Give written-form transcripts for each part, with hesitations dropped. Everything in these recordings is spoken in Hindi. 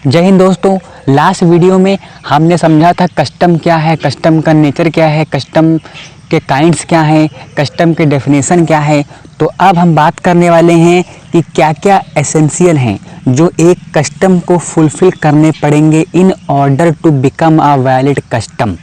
जय हिंद दोस्तों। लास्ट वीडियो में हमने समझा था कस्टम क्या है, कस्टम का नेचर क्या है, कस्टम के काइंड्स क्या हैं, कस्टम के डेफिनेशन क्या है। तो अब हम बात करने वाले हैं कि क्या क्या एसेंशियल हैं जो एक कस्टम को फुलफ़िल करने पड़ेंगे in order to become a valid custom.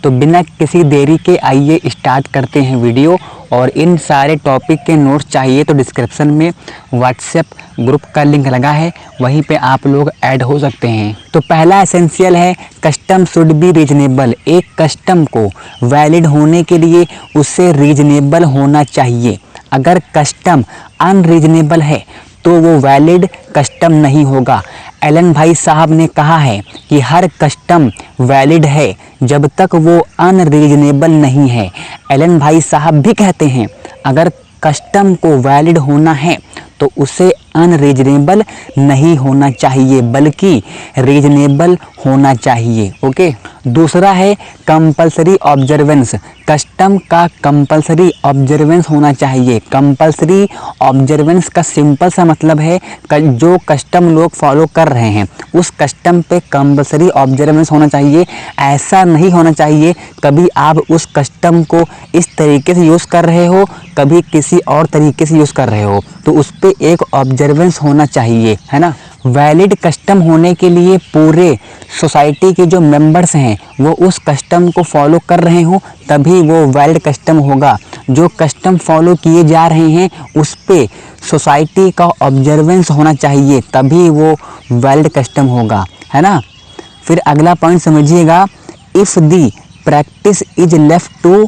तो बिना किसी देरी के आइए स्टार्ट करते हैं वीडियो। और इन सारे टॉपिक के नोट्स चाहिए तो डिस्क्रिप्शन में व्हाट्सएप ग्रुप का लिंक लगा है, वहीं पे आप लोग ऐड हो सकते हैं। तो पहला एसेंशियल है कस्टम शुड बी रीजनेबल। एक कस्टम को वैलिड होने के लिए उससे रीजनेबल होना चाहिए। अगर कस्टम अनरीजनेबल है तो वो वैलिड कस्टम नहीं होगा। एलन भाई साहब ने कहा है कि हर कस्टम वैलिड है जब तक वो अनरीजनेबल नहीं है। एलन भाई साहब भी कहते हैं अगर कस्टम को वैलिड होना है तो उसे अनरीजनेबल नहीं होना चाहिए बल्कि रीजनेबल होना चाहिए। ओके। दूसरा है कंपलसरी ऑब्जर्वेंस। कस्टम का कंपलसरी ऑब्जर्वेंस होना चाहिए। कंपलसरी ऑब्जर्वेंस का सिंपल सा मतलब है जो कस्टम लोग फॉलो कर रहे हैं उस कस्टम पे कंपलसरी ऑब्जर्वेंस होना चाहिए। ऐसा नहीं होना चाहिए कभी आप उस कस्टम को इस तरीके से यूज़ कर रहे हो, कभी किसी और तरीके से यूज़ कर रहे हो, तो उस पे एक ऑब्जर्वेंस होना चाहिए, है ना। वैलिड कस्टम होने के लिए पूरे सोसाइटी के जो मेंबर्स हैं वो उस कस्टम को फॉलो कर रहे हो तभी वो वैलिड कस्टम होगा। जो कस्टम फॉलो किए जा रहे हैं उस पे सोसाइटी का ऑब्जर्वेंस होना चाहिए तभी वो वैलिड कस्टम होगा, है ना। फिर अगला पॉइंट समझिएगा, if the practice is left to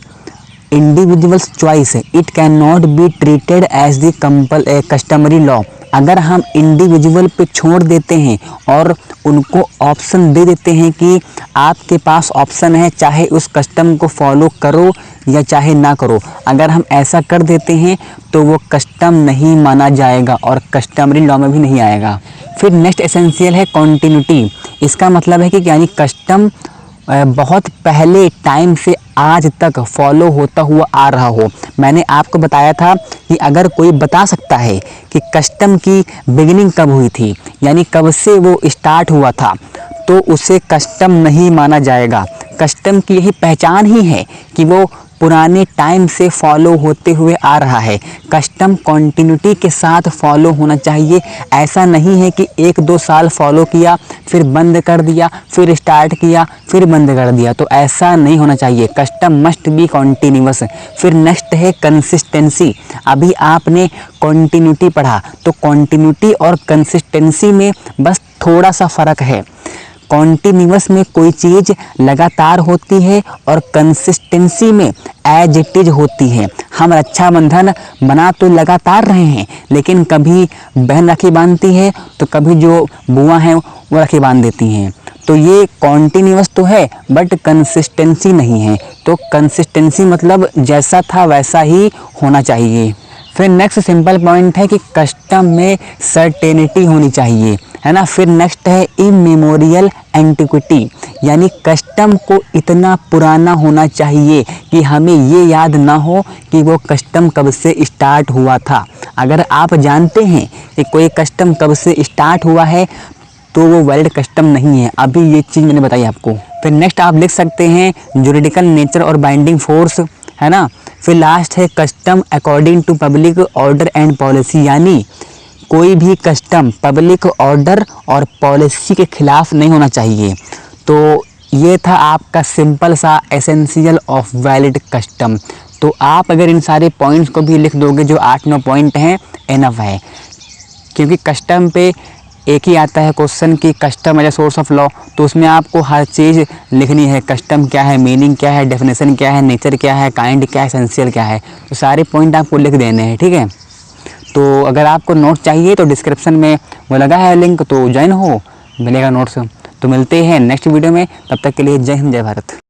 individuals choice it can not be treated as the customary law. अगर हम इंडिविजुअल पे छोड़ देते हैं और उनको ऑप्शन दे देते हैं कि आपके पास ऑप्शन है चाहे उस कस्टम को फॉलो करो या चाहे ना करो, अगर हम ऐसा कर देते हैं तो वो कस्टम नहीं माना जाएगा और कस्टमरी लॉ में भी नहीं आएगा। फिर नेक्स्ट एसेंशियल है कॉन्टिन्यूटी। इसका मतलब है कि यानी कस्टम बहुत पहले टाइम से आज तक फॉलो होता हुआ आ रहा हो। मैंने आपको बताया था कि अगर कोई बता सकता है कि कस्टम की बिगिनिंग कब हुई थी यानी कब से वो स्टार्ट हुआ था तो उसे कस्टम नहीं माना जाएगा। कस्टम की यही पहचान ही है कि वो पुराने टाइम से फॉलो होते हुए आ रहा है। कस्टम कॉन्टिन्यूटी के साथ फॉलो होना चाहिए। ऐसा नहीं है कि 1-2 साल फॉलो किया फिर बंद कर दिया, फिर स्टार्ट किया फिर बंद कर दिया, तो ऐसा नहीं होना चाहिए। Custom must be continuous. फिर नेक्स्ट है कंसिस्टेंसी। अभी आपने कॉन्टिन्यूटी पढ़ा तो कॉन्टिन्यूटी और कंसिस्टेंसी में बस थोड़ा सा फ़र्क है। कॉन्टिन्यूअस में कोई चीज़ लगातार होती है और कंसिस्टेंसी में एज इट इज होती है। हम रक्षाबंधन बना तो लगातार रहे हैं लेकिन कभी बहन राखी बांधती है तो कभी जो बुआ हैं वो राखी बांध देती हैं, तो ये कॉन्टिन्यूअस तो है बट कंसिस्टेंसी नहीं है। तो कंसिस्टेंसी मतलब जैसा था वैसा ही होना चाहिए। फिर नेक्स्ट सिंपल पॉइंट है कि कस्टम में सर्टेनिटी होनी चाहिए, है ना। फिर नेक्स्ट है इमेमोरियल एंटिक्विटी, यानी कस्टम को इतना पुराना होना चाहिए कि हमें ये याद ना हो कि वो कस्टम कब से स्टार्ट हुआ था। अगर आप जानते हैं कि कोई कस्टम कब से स्टार्ट हुआ है तो वो वैलिड कस्टम नहीं है। अभी ये चीज़ मैंने बताई आपको। फिर नेक्स्ट आप लिख सकते हैं ज्यूरिडिकल नेचर और बाइंडिंग फोर्स, है ना। फिर लास्ट है custom according to public order and policy, यानी कोई भी कस्टम पब्लिक ऑर्डर और पॉलिसी के खिलाफ नहीं होना चाहिए। तो ये था आपका सिंपल सा एसेंशियल ऑफ वैलिड कस्टम। तो आप अगर इन सारे पॉइंट्स को भी लिख दोगे जो 8-9 पॉइंट हैं इनफ है, क्योंकि कस्टम पे एक ही आता है क्वेश्चन कि custom as a source of law, तो उसमें आपको हर चीज़ लिखनी है। कस्टम क्या है, मीनिंग क्या है, डेफिनेशन क्या है, नेचर क्या है, काइंड क्या है, एसेंशियल क्या है, तो सारे पॉइंट आपको लिख देने हैं, ठीक है। तो अगर आपको नोट चाहिए तो डिस्क्रिप्शन में वो लगा है लिंक, तो ज्वाइन हो, मिलेगा नोट्स। तो मिलते हैं नेक्स्ट वीडियो में, तब तक के लिए जय हिंद जय भारत।